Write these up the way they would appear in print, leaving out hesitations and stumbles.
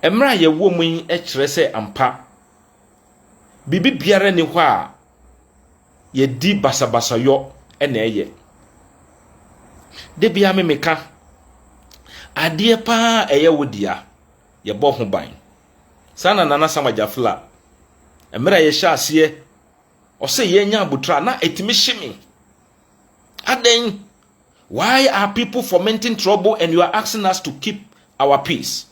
Emra ye wo mu yi e kire se ampa bibi biara ni hɔ a ye di basabasa yo na eye de bia me meka ade pa eye wodia ye bɔ ho ban sana nana Sampa Gyafla emra ye hya ase o se ye nya abutra na etimi hye aden. Why are people fomenting trouble and you are asking us to keep our peace?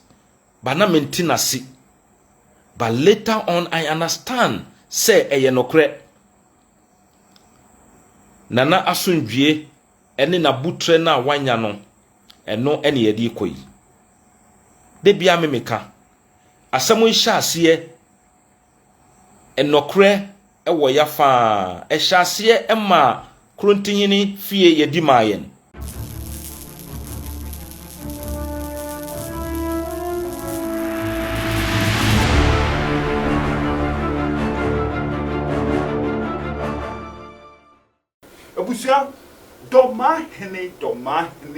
But na maintain us. But later on I understand say eye nokre nana asundwie ene na butre na wanya no eno ene ye di koyi de bia memeka asamo hya ase enokre ewo ya fa hya ase ema krontinyini fie ye di mayen. Abusia Dormaahene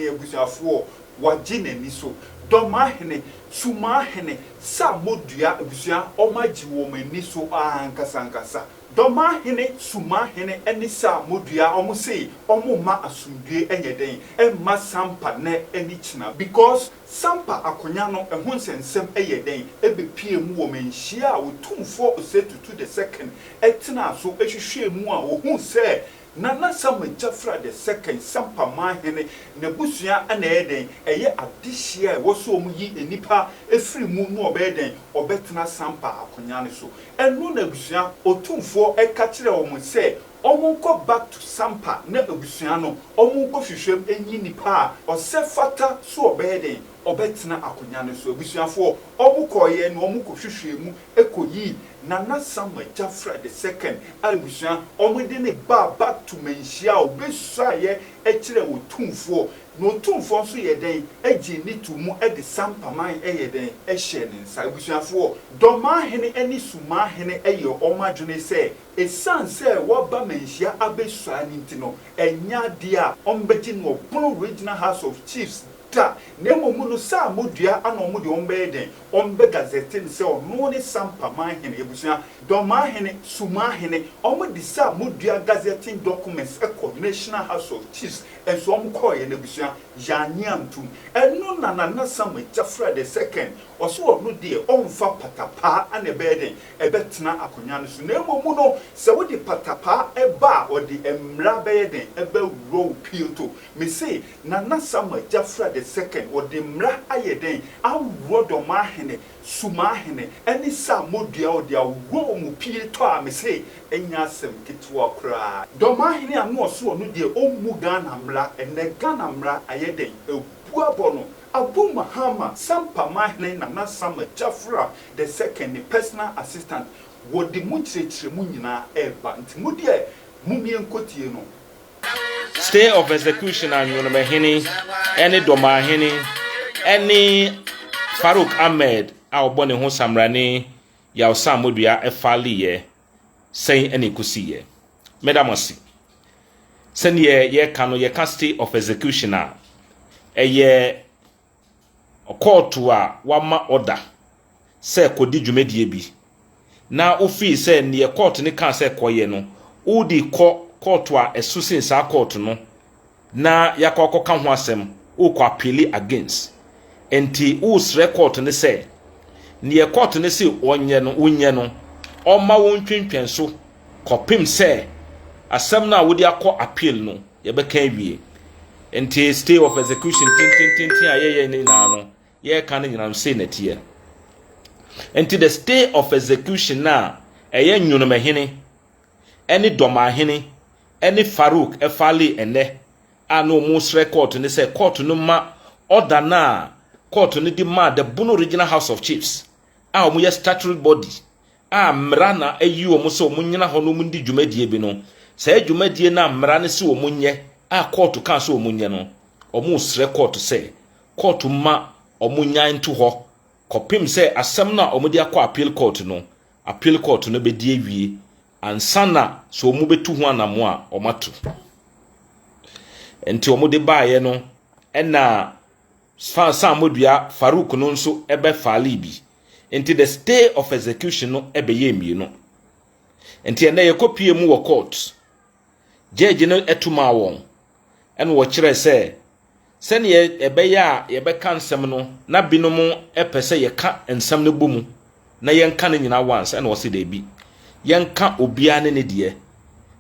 abusiafo wagine ni so Dormaahene Sumaahene Sammor abusia omaji wo mani so ankasa Dormaahene Sumaahene eni Sammor omo sei omo ma asundue enyeden emma Sampa ne eni china because Sampa akonya no ehun sensem eyeden ebepie mu wo menhia otumfo osetutu the second etina so ehwehwe mu a ohun se Nana Samgba Gyafla the second Sampa Manhene nebusua ana eden eye adehia e woso omu yi enipa efiri mu no obeden obetena Sampa akonya ne so enu na busua otumfo eka kire omu se omunko back to Sampa na ebusua no omunko hwehwem enyi nipa ose fata so obeden obetena akonya ne so ebusuafo omukoye no omuko hwehwemu ekoyi Nana Samgba Gyafla the second albusia omudi ne back to menhia obesuaye ekire otumfo no otumfo so yeden agi ni tumu e de Sampa man eyeden ehye ne nsa ebusuafo Dormaahene eni Sumaahene eye omadwene se esanse woba menhia abesua ni ntino enya dia ombegi no Bono Regional House of Chiefs ta nemo mu no Sammor ana omu de ombeden ombe gazette ni se ono ne Sampa Manhene ebusua Dormaahene Sumaahene omu de Sammor gazetting documents National House of Chiefs enso omu koye na ebusua yanyamtum eno Nana Samgba Gyafla the second oso onu de omfa patapa ana beden ebetena akonya no so nemo mu no se wo de patapa eba odi emra beden ebe row pilto me say Nana Samgba Gyafla the second odi mra ayeden awo Dormaahene Sumaahene eni Sammor odi awo mu pilto a me say enya asem kitwa kra Dormaahene anu oso onu de omu Ghana mra ene Ghana mra ayeden ebuabono Abu Mahama Sampa Manhene Nana Samgba Gyafla the second the personal assistant would the muchire mu nyina eba nti mu de mumie nkotie no stay of execution and Dormaahene any Dormaahene any Farouk Ahmed a obone ho samrane ya Sammor efali ye say any kusiye medamasi send ye kano ye can stay of execution a eye court wa wama order say kodi dwumadie bi na ofi say ne court ne kan say koye no udi court wa esusin sa court no na yakoko ka ho asem o ko appeal against enti us record ne say ne court ne say onye no oma won twentwen so kopim say asem na wodi akọ appeal no ye be kan wie enti stay of execution tin ayeye ni na no ye kan nyinam say na tie enti the stay of execution na eye Dormaahene eni Dormaahene eni Farouk efali ene ano mus record ne say court no ma order na court no di ma the Bono Regional House of Chiefs a omo ye statutory body a mra na ayi omo so omo nyina ho no mu ndi dwumadie bi no say dwumadie na mra ne se omo nye a court kan so omo nye no omo sre court say court ma omo nya nto ho kopim say asem na omo di akọ appeal court no be die wie ansana so omo betu ho anamo a omatu enti omo de baaye no ena Sammor Farouk no nso ebe fali bi Enti the stay of execution no ebeye mienu. Enti ene ye kopie mu wo court. Judge no etuma won. En wo kire se sene ye ebeya ye beka nsem no na binom epese ye ka nsem no bomu na ye nka ne nyina once en wo se de bi. Ye nka obia ne ne de.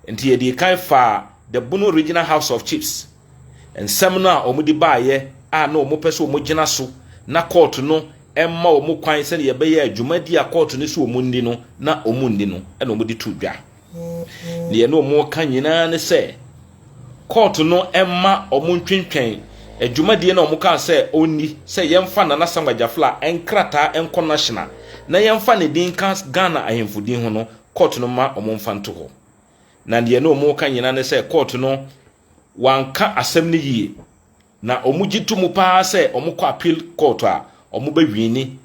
Enti ye de kan fa the Bunu Regional House of Chiefs. Nsem no a omudi baaye a na omopese omugina so na court no emma omu kwan sene ye beya adwumadi a court no so omundi no na omundi no ena omudi tudwa. Ne ye no omu ka nyina ne se court no emma omuntwentwen adwumadi na omu ka se onni se yemfa na Samgba Gyafla enkrata enko national na yemfa ne din ka Ghana ahemfudin ho no court no ma omumfa nto ho. Na ne ye no omu ka nyina ne se court no wanka asem ne yie na omugitu mu pa se omukọ appeal court a omubewini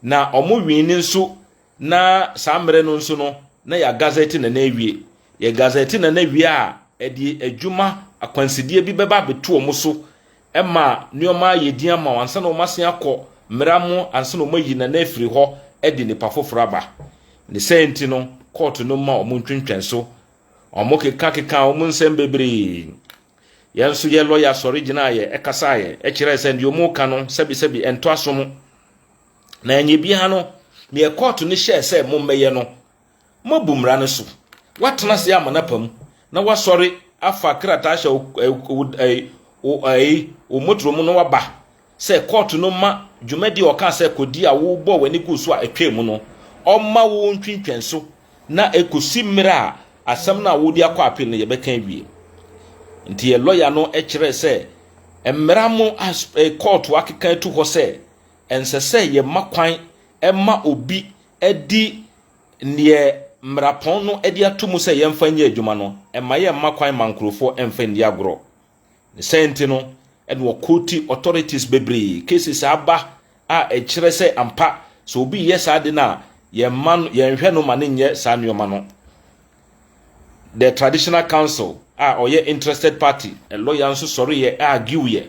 na omuwini nso na samre no nso no na ya gazette na ewie ya gazette na ewie a edi adwuma akwansidie bi beba betu omuso ema nioma yedi ama wansa na omase akọ mramu ansa na omayi na afiri ho edi ni pafofraba ne senti no court no ma omuntwentwen so omokeka omunsem bebre yansu ye lawyer original ye ekasa ye ekire se ndi omuka no sebi ento asomo na enye bia no ne court ni share se mommeye no mabumra ne so watena se amana pam na wasori afa krata sha o motromu no waba se court no ma dwumadi oka se kodi a wo bo wani kusu a etwemu no omma wo ntwentwen so na ekosi mira asam na wo di akọ appeal ne ye bekan wie. Nti ye lawyer no ekire se emramu as court wakeka tu ho se ensese ye makwan emma obi edi ne mrapon no edi atomu se ye mfanye adwuma no emma ye makwan mankrofo emfandi agro ne senti no enwo court authorities bebre cases aba a ekire se ampa so obi yes ade na ye man ye nhwe no mane nye sa nyoma no. The traditional council or ye interested party a lawyer nso sorry ye argue ye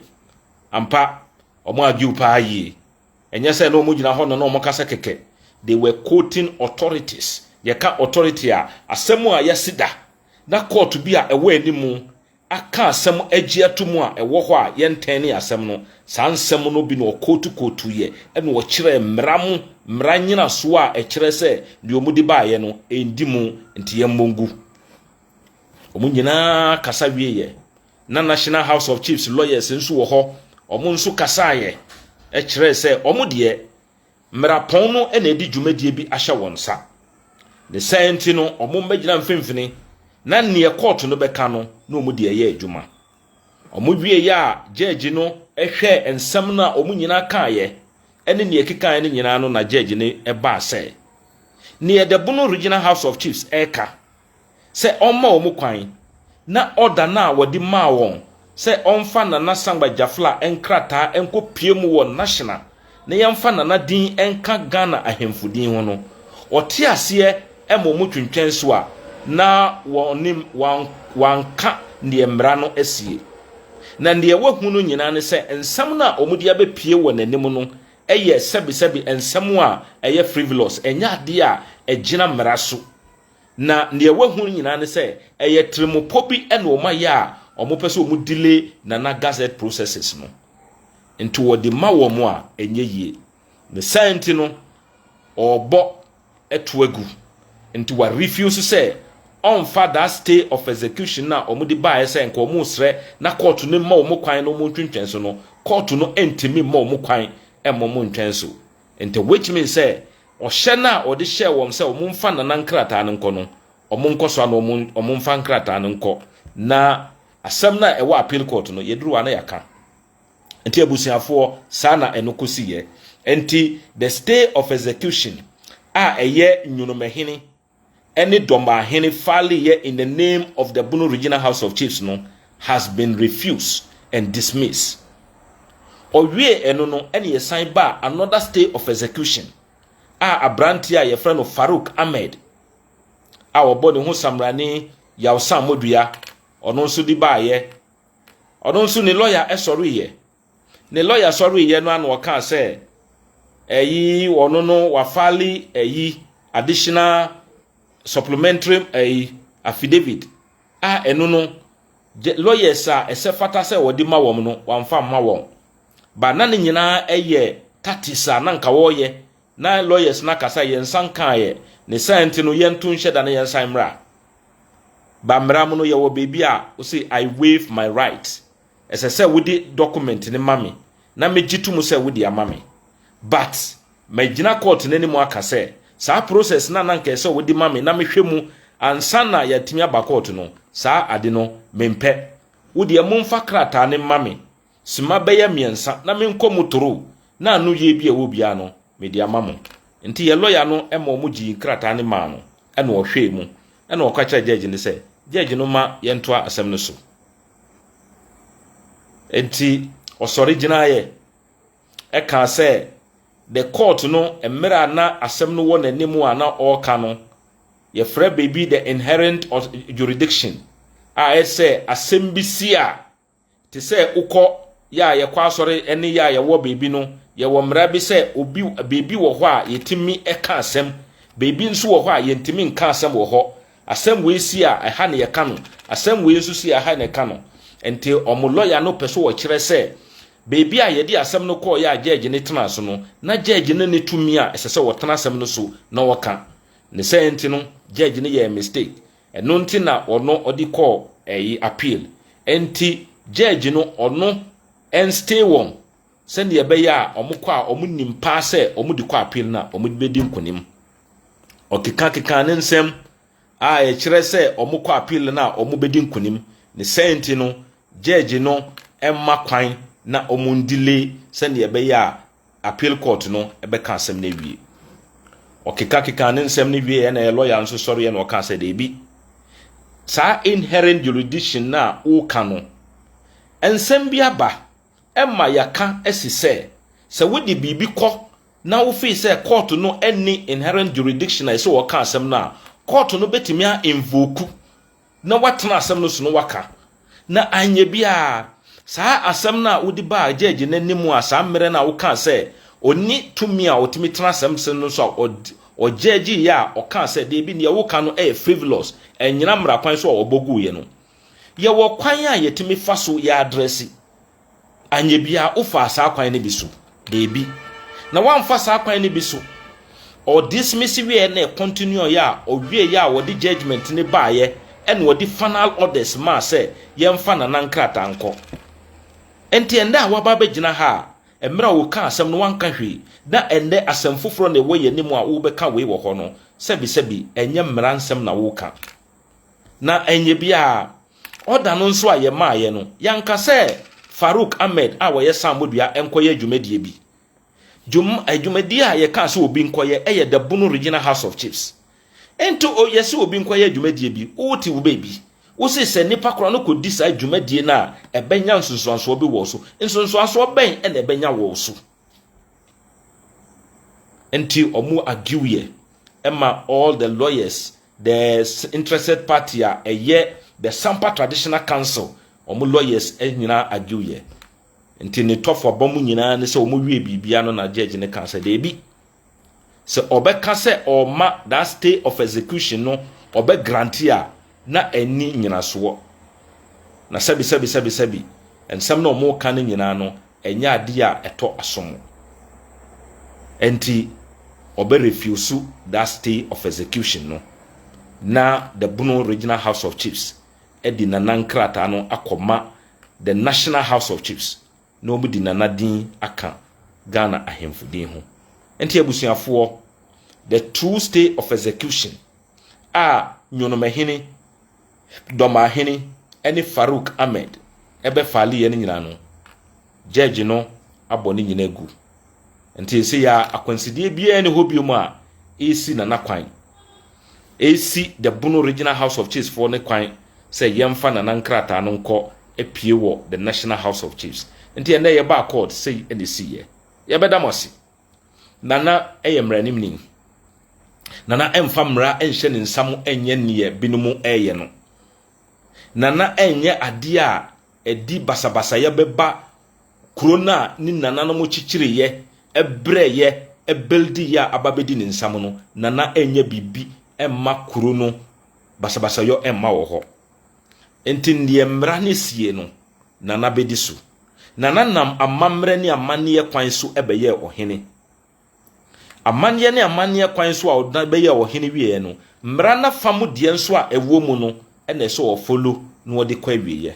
ampa omo argue pa yi enye say no mo gina ho no mo kasa keke. They were quoting authorities ye ka authority a asemu a yesida na court bi a ewe animu aka asem agia tomu a ewo ho a ye ntene asem no sa nsem no bi no kotu ye ene wo kire mramu mranyina so a ekire se de omudi baaye no endimu nti ye mongu omunyina kasa wieye na National House of Chiefs lawyers nso wo ho omu nso kasa ye kire se omudie mrapon no ena edi dwumadie bi ahye wonsa ne senti no omu magina mfimfini na ne court no beka no na omudie ye adwuma omu wieye a judge no ehwe ensam na omunyina ka ye ene ne ekika ne nyina no na judge ne eba se ne the Bunu Regional House of Chiefs eka se omma omukwan na order na wodi ma won se omfa na Samgba Gyafla enkrata enkopie mu wo national na yemfa na din enka Ghana ahemfudin ho no ote ase emomu twentwen so a na wonim wanka ne mmra no asie na ne wahu no nyina ne se ensam na omudi abepie wo nanim no eye sebi ensam a eye frivolous enya ade a egina mmra so na ne wahu nyina ne se eye trimopobi ene o maye a omopese omu delay na gazette processes no nti wodi ma wo mo a enye yie ne senti no obo etuagu nti wa refuse say on fa that stay of execution na omudi baaye say nko omu sre na court no ma omu kwan no omu twentwen so no court no entimi ma omu kwan emomu ntwen so nti which means say ohye na odi hye wom say omu mfa na nkrata no nko no omu nkoso na omu mfa nkrata no nko na asem na ewa appeal court no yeduru ana yaka nti abusiafo sana enokosi ye nti the stay of execution a eye Dormaahene any Dormaahene file here in the name of the Bunu Regional House of Chiefs no has been refused and dismissed. Owie eno no any assign ba another stay of execution abrantia ye friend of Farouk Ahmed oboni ho samrani yaw Sammor ono nso di baaye ono nso ni lawyer esori ye ne lawyer sorry ye no an waka say ono no wafali additional supplementary affidavit eno no lawyers esefata se wodi ma wom no wamfa ma wom ba na ne nyina tatisa na nka woye na lawyers na kasa yensan kan ne science no yentu nheda na yensan mra ba mra mu no ye wo baby o say I waive my right esese wodi document ne mame na megitu mu se wodi amame but magina court ne mu aka se sa process na nka ese wodi mame na mehwemu ansa na yatimi aba court no sa ade no mempe wodi amumfa krata ne mame sima beya miensa na menkomu toro na anu ye bi ewo bia no medi amamo nti ye lawyer no emo mu gi krata ne ma no ene wo hwe mu ene wo kwa kira judge ne se judge no ma yento asem no so enti osori gina ye ka se the court no emira na asem no wo nanimu ana oka no ye frɛ baby the inherent jurisdiction say asem bi si a te se ukọ ya ye kwa asori ene ya ye wo baby no ye wo mra bi se obi baby wo ho a yetimi ka asem baby nso wo ho a yentimi nka asem wo ho asem we si a ha ne ye ka no asem we nso si a ha ne ka no enti omo lawyer no peso wo kire se baby a ye di asem no ko ya judge ne tena so no na judge ne tumi a esese wo tena asem no so na wo ka ne se enti no judge ne ye mistake eno nti na ono odi call appeal enti judge no ono en stay won send ye be ya omukọ a omunim pa se omudi kọ appeal na omudi bedi nkonim okika ne nsem e kire se omukọ appeal na omubedi nkonim ne senti no judge no emma kwan na omundile send ye be ya appeal court no ebe ka asem na wie okika ne nsem ne wie na lawyer nso sori na oka se de bi sa inherent jurisdiction na o kano ensem bi aba emma yaka esise se wodi bibi kọ na wo fi se court no any inherent jurisdiction na so waka asem na court no betimi a invoke na watena asem no so no waka na anye bia sa asem na wodi ba judge nanimu a sa mere na wo ka se oni tumi a otimi tena asem se no so o judge ya o ka se de bi ne wo ka no frivolous enyina mra kwan so obogu ye no ye wo kwan a yetimi fa so ya address anye bia ufa sa kwan ne bisu debi na wamfa sa kwan ne bisu o dismiss we na continue ya o wie ya wo di judgment ne baaye en wo di final orders ma se yemfa na nankrata anko enti enda a waba begina ha emra wo ka asem no wanka hwe na ende asem foforo ne wo ye nimu a wo beka we wo ho no sebi enye mra nsem na wo ka na enye bia oda no nso a ye maaye no yanka se Farouk Ahmed a woye Samodua enkoye adwumadie bi adwumadie a ye ka se obi nkoye eye the Bunu Regional House of Chiefs ento o ye se obi nkoye adwumadie bi wo ti wo baby wo se nipa kro no kodi sa adwumadie na ebenya nsonsoanso bi wo so nsonsoanso ben e na ebenya wo so enti omu agiwe emma all the lawyers the interested party a the Sampa Traditional Council omu lawyers nyina agiwe enti ne tofo bomu nyina ne se omu wie bibia no na judge ne kan se de bi se obeka se o ma that stay of execution no obe grantia na eni nyina so na sabi ensem na omu kan nyina no enya ade a eto asom enti obe refuse that stay of execution no na the Bunu Regional House of Chiefs edi na nankrata no akoma the National House of Chiefs no obi di nanadin aka Ghana ahemfudin ho enti abusuafo the true stay of execution Dormaahene Dormaahene ene Farouk Ahmed ebe fali ye nyina no judge no aboni nyina gu enti se ya akwansidie bia ne hobio mu a esi na nakwan esi the Bunu Regional House of Chiefs for ne kwan se yemfa na nankrata no nko epie wo the National House of Chiefs enti ene ye ba court sei ene si ye beda mosi nana eyemranim ni nana emfa mra enhye ne nsam enye ne binumu eye no nana enye ade a edi basabasa ye beba krona ni nana no mo chichire ye ebreye buildi ya ababedi ne nsam no nana enye bibi emma kuro no basabasa yo emma wo ho enti ndie mmra ne sie no nana bedi so nana nam amamre ne amane kwan so ebeye ohene amane ne amane kwan so a odabeye ohene wie no mmra na famu de nso a ewo mu no ene so o follow no de kwa wieye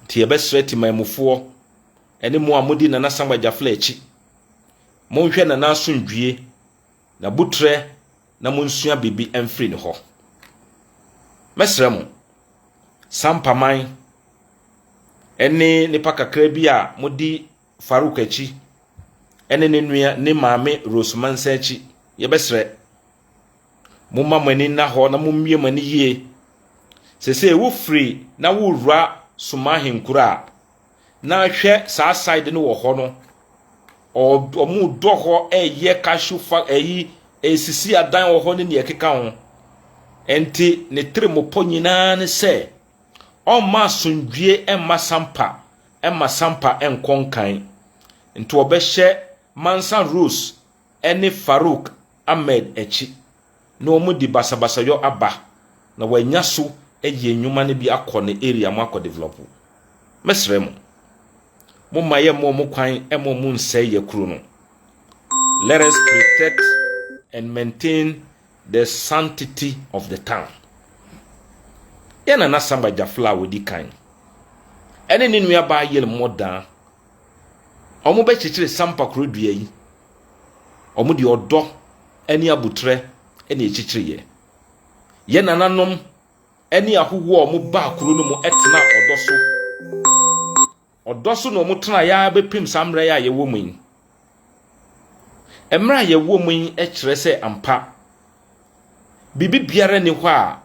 ti ebesreti mamufo ene mo amodi nana Samgba Gyafla echi mo hwe nana asundwie na butre na mo nsua bibi emfiri ne ho mesre mo Sampa man ene nipa kakra bi a modi Farouk echi ene ne nua ne maame Rosemansa echi ye besre mo mamani na ho na mo mmie mani yie sese wo free na wo wura Sumaahene kura na hwe saa side no wo ho no o mu do ho eye cashew fa eyi esisi adan wo ho ne ne keka ho enti ne tremo po nyina ne se o ma sundwie emma Sampa enkonkan enti obehye Mansa Rose ene Farouk Ahmed echi na omu di basabasa yo aba na wanya so eye nwuma ne bi akọ ne area mo akọ develop mesre mo maye mo kwan emo mu nsay ye kuro no. Let us protect and maintain the sanctity of the town. Yana na Samgba Gyafla wodi kan ene ne nua ba yel modan omo be chichire Sampa kuro dua yi omo di odo ene abutre ene echichire ye nananom ene ahowo omo ba kuro no mu etena odoso no mu tena ya bepim samre ya ye wo mu emra ye wo mu e kire se ampa bibi biara ni hɔ a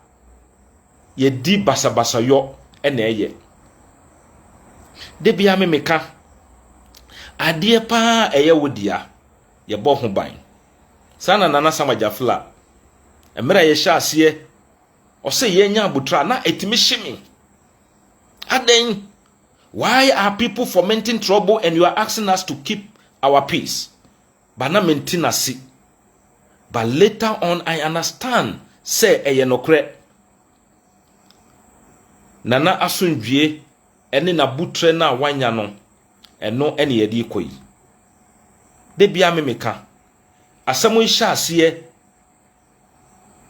ye di basabasa yo ene eye de bia me meka ade pa eye wodia ye bo ho ban sana nana Samgba Gyafla emra ye hya ase o se ye nya abutra na etimi hye aden. Why are people fomenting trouble and you are asking us to keep our peace? But na maintain us. But later on I understand say eye nokre nana asundwie ene na butre na wanya no eno ene ye di koyi de bia memeka asemo hya ase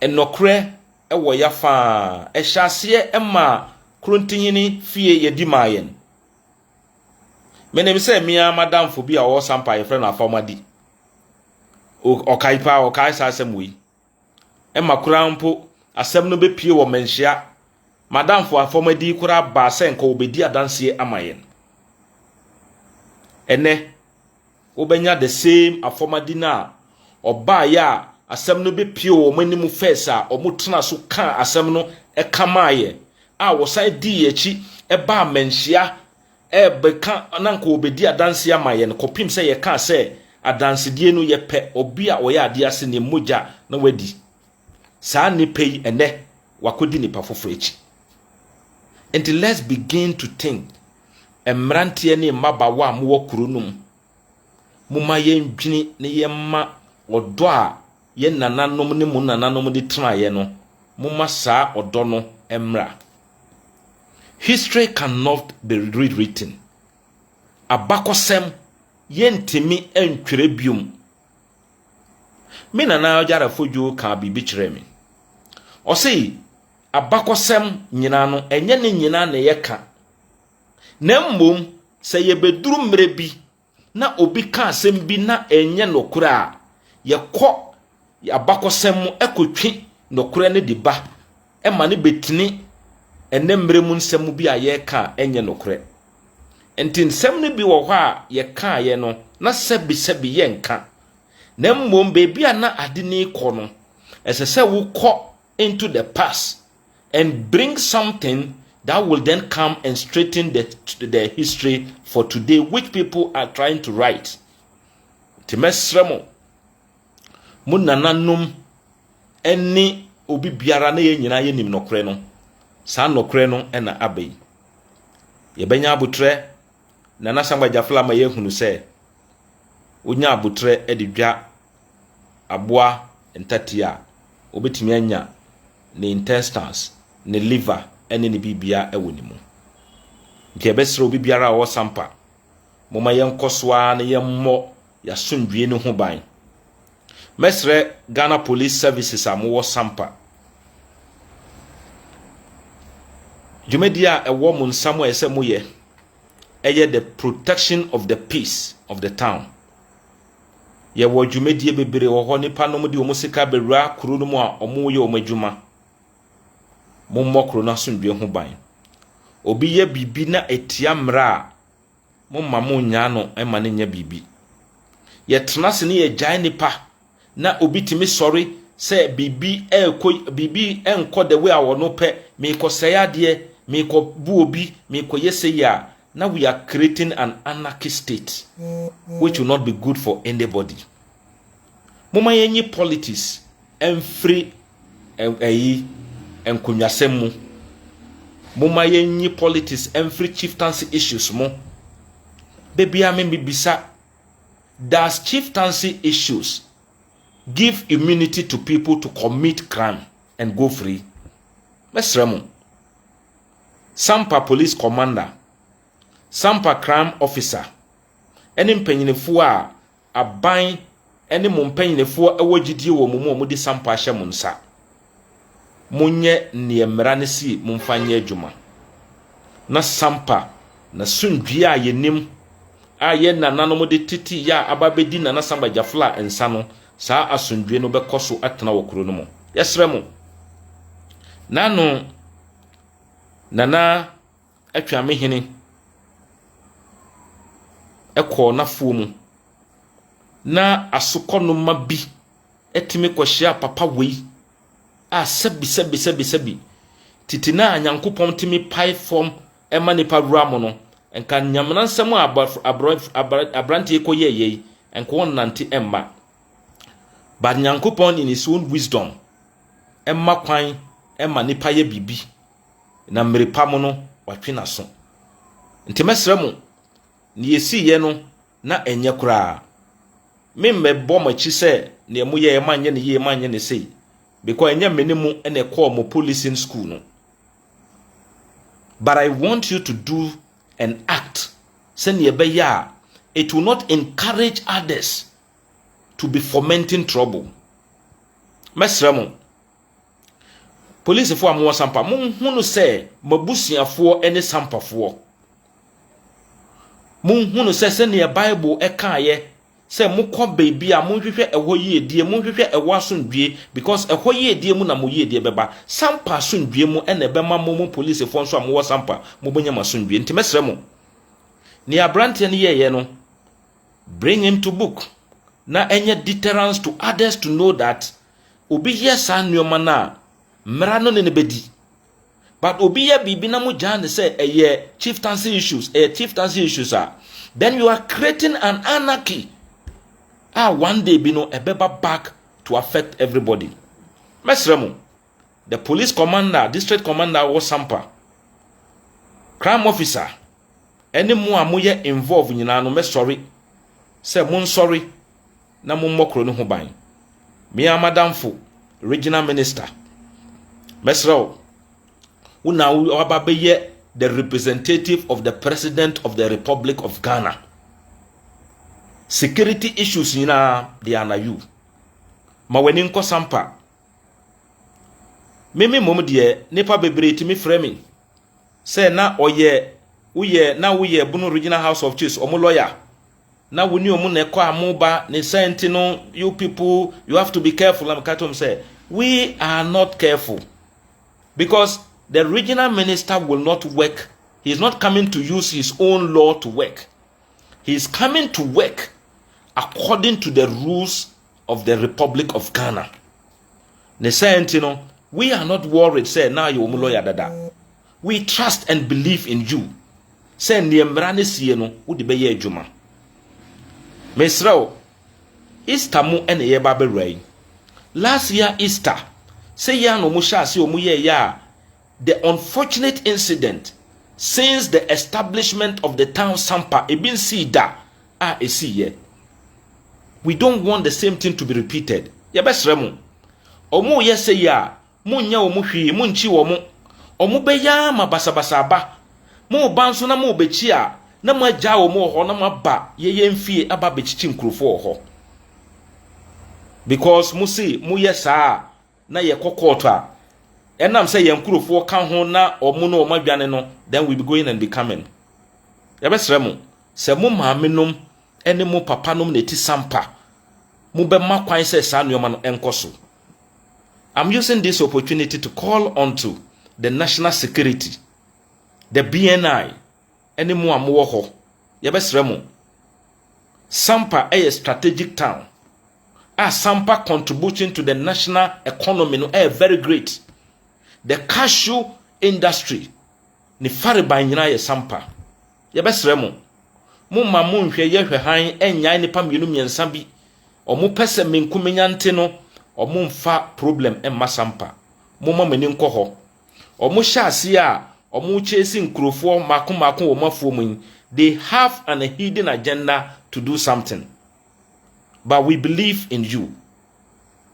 enokre ewo ya fa hya ase emma krontinyini fie ye di mayen menem se mia madam fo bi a wo Sampa ye friend afomadi o kaipa o kaisa asem wi emma kurampo asem no be pie wo menhia madam fo afomadi kura ba se nka obedi adanse amayen ene obenya the same afomadi na oba ya asem no be pie wo manimu first a omutena so kan asem no e kamaye a wo sai di echi e ba menhia beka nanka obedi adanse amayen kopim se ye ka se adanse die no ye pe obi a oya ade ase ne moja na wadi saa ne pei ene wakodi ni pafofo echi. And let's begin to think emrante ne mabawa a mo kuro num muma ye ndwini ne ye ma odo a ye nananom ne mu nananom de tena ye no muma saa odo no emra. History cannot be rewritten. Abakosem yentimi entwere biom. Me nana ojara fojo ka bibi kire me. O sei abakosem nyina no enye ne nyina na yeka. Na mmom se ye beduru mre bi na obi ka asem bi na enye nokura a yekọ abakosem ekotwi nokura ne di ba e ma ne betini enemre mu nsem bi a yeka enye nokure enti nsem ne bi wo hɔ a yeka ye no na sebi yenka na mmom bebi a na ade ne kɔ no esese wo kɔ into the past and bring something that will then come and straighten the history for today which people are trying to write. Timesremo munananum eni obi biara na ye nyina ye nim nokre no sa nokre no ena abai ye benya abutre nana Samgba Gyafla ma ye hunu se onya abutre edidwa aboa entatia obetimi anya ne intestines ne liver ene ne bibia ewo ni mu nke besro bibiara wo Sampa moma yenkoswa ne yemmo ya sondwie ne ho ban mesre Ghana Police Services amwo Sampa Jumedia ewo mu nsamo ese moye eye the protection of the peace of the town ye wo dwumadie bebere wo ho nipa no de omo sika bewura kuro no mu a omo ye omo adwuma mo mmokro na sondwe ho ban obi ye bibi na etia mra mo mamo nya no ema ne nya bibi ye tenase ne ye gyan nipa na obi timi sorry se bibi enko the way awo no pe me ko sayade me ko bu obi me ko yese ya. Now we are creating an anarchist state, which will not be good for anybody. Moma yenyi politics free and kunyasemu. Moma yenyi politics free chieftaincy issues mo. Baby ame bisa. Does chieftaincy issues give immunity to people to commit crime and go free? Mesremo. Sampa police commander. Sampa crime officer ene mpanyinefo a aban ene mo mpanyinefo awogidie wo mo di Sampa ahye mo nsa monye ne mmara ne si momfanye adwuma na Sampa na sundwie a yenim a ye nananom de titi ya ababedi na Samgba Gyafla ensa no saa asundwie no bekoso atena wo kuro no mo yesre mo nano nana atwa mehene eko na fuomu na asokɔno ma bi etimi kɔhia papa wei a sebi titina nyankopɔn timi pai form ema nipa ruamo no enka nyamna nsɛm abrante ekoye yei enka wonnante emma but nyankopɔn in his own wisdom emma kwan emma nipa ye bibi na mmerepa mo no watwe na so ntemesrɛ mo ni yesi ye no na enye kura membe bomachi se ne emu ye manye ne ye manye ne sei because enye menimu ene call mo policing school no. But I want you to do an act send ye it will not encourage others to be fomenting trouble. Mesremo police fo amwo Sampa mo hunu se mabusuafo ene Sampafo munhunu se ne Bible ekaye se mukọ baby a monhwehwe eho yiedie monhwehwe ewo asundwie because eho yiedie mu na mo yiedie beba Sampa asundwie mu ene bema mo police fo nso amwo Sampa mo bonya masundwie nti mesremo ni abrante ne yeye no bring him to book na enye deterrence to others to know that obi yes anuoma na mra no ne bedi. But obiya bibi na mo jane say chieftaincy issues, then you are creating an anarchy. One day bino ebeba back to affect everybody. Mesremo, the police commander, district commander was Sampa. Crime officer, any more amuye involved in no me sorry. Say mun sorry na mun mokro no ho ban. Me amadamfo, regional minister. Mesremo una wababeye the representative of the President of the Republic of Ghana. Security issues they are na you. Ma weni nko Sampa. Mimi mom de nipa bebre timi framing. Say na uye bunu regional house of chiefs omo lawyer. Na woni omo na ekọ amoba ne sentino you people you have to be careful. Am katom say we are not careful because the regional minister will not work. He is not coming to use his own law to work. He is coming to work according to the rules of the Republic of Ghana. We are not worried. Say now you lawyer dada. We trust and believe in you. Say niemrane sieno udibeye juma. Mesrao Easter mu ene ye babe rain. Last year Easter say ya no musha si omuye ya. The unfortunate incident since the establishment of the town Sampa ebin si da a esi ye We don't want the same thing to be repeated. Yabesremu. Omu yese ya, munya omu hwi, munchi omu. Omu beya ma basabasa ba. Mo banso na mo bechi a, na mo agya omu ho na mo ba ye mfie aba bechichi nkrofo ho. Because musi mu yesa na ye kokot a enam say ye nkrofo ka ho na omu no omu adwane no, then we be going and be coming. Yabesremu. Se mo maamenom ene mo papanom na ti sampa. Mo be makwan se sa nuoma no enkoso. I'm using this opportunity to call on to the national security, the BNI, ene mo amwo ho. Yabesremu. Sampa a strategic town. Sampa contribution to the national economy no very great. The cashew industry ni fariban nyina ye Sampa. Yabesremu. Mo mamu nhwe ye hwehan enyan nipa mienu miensa bi omo pese menkumenya nte no omo mfa problem emma Sampa mo mamani nko ho omo hyase a omo chesi nkrofo mako wo mafo mun. They have an hidden agenda to do something, but we believe in you.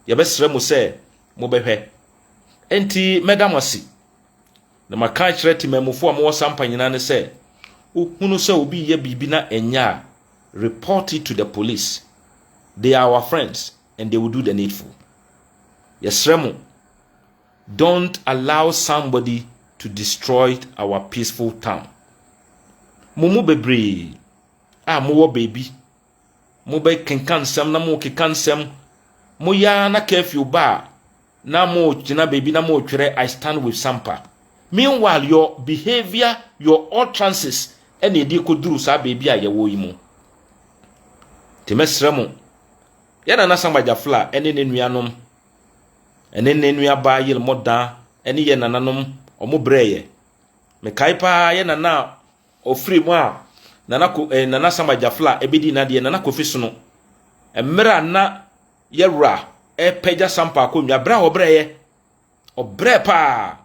Yabesre mo se mo behwe enti medamasi na maka kire timamufo mo Sampa nyina ne se hunu se obi ye bibi na enya, report it to the police. They are our friends and they will do the needful. Yesremu, don't allow somebody to destroy our peaceful town. Mumu bebre mo wo baby mo be kenkan sem na mo kekan sem mo ya na curfew ba na mo gina baby na mo twere I stand with Sampa. Meanwhile your behavior, your utterances ene di ko duru sa baby a ye wo yi mu. Temesremu yana na Samgba Gyafla ene ne nuanom ene ne nua ba yel moda ene ye nananom omo breye me kaipa ye nana ofri mu a nana Samgba Gyafla ebedi na de nana kofi no emra na yewra peja Sampa akonnwa bra obreye obre pa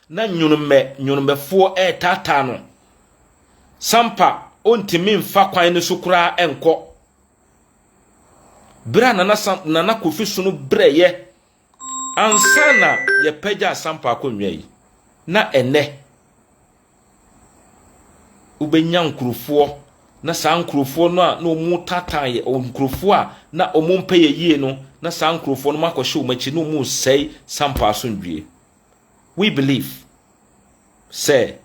na nyunumbefo tata no Sampa ontimi mfa kwan ne sukura enko bra nana kofi so no breye ansana ye peja Sampa akonnwa yi na ene ubenya nkrofo na sa nkrofo no a na omu tata ye nkrofo a na omu mpeye yie no na sa nkrofo no makohye omachi no mu sei Sampa asondwie. We believe say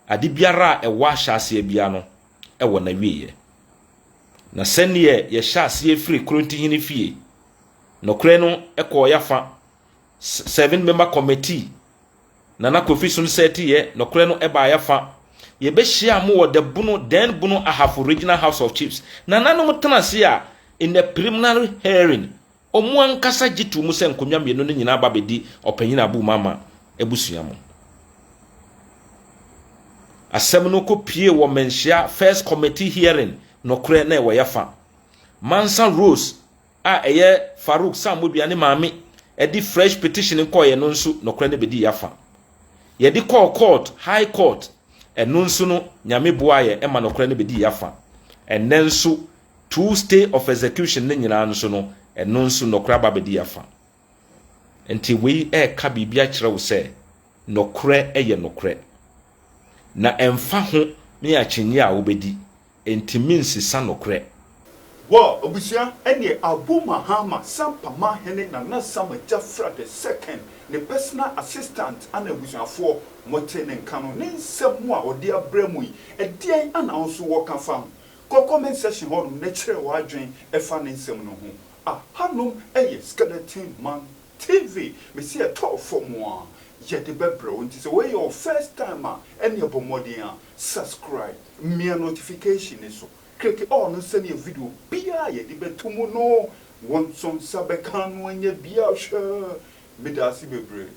adibiara ewa hyase bia no ewo na wieye na sene ye hyase free kronti hini fie no kre no ekọ yafa 7-member committee na kofi sun seti ye no kre no eba yafa ye be hia mo wo de bunu ahafo regional house of chiefs na nanom tenase a in the preliminary hearing omu ankasa gitu mu se nkonwa mienu no nyina babedi opanyina abu mama ebusua mo asem no ko pie wo menhia first committee hearing no kre na we yafa Mansa Rose a eye Farouk Samobia ne maame edi fresh petition ko ye no nso no kre na bedi yafa ye di court high court eno nso no nyame boaye ema no kre na bedi yafa enenso 2 stay of execution ne nyina nso no eno nso no kre ba bedi yafa enti we ka bibia kire wo se no kre eye no kre na emfa ho me akyenye a obedi enti minsisa no kre wo obusia ene Dormaahene Sampa Manhene na Samgba Gyafla the second the personal assistant and abusuafo motene nkano ne nsemu a odi abramu yi edian ana onso wo ka fam comment section ho no kire wa adwen efa ne nsem no ho hanom skeleton man TV me see a top for mo yede bebro nti se we your first time any abomodin subscribe me notification so click on send your video bia yede betumo no won son sabekan wanye bia hwe me da si bebre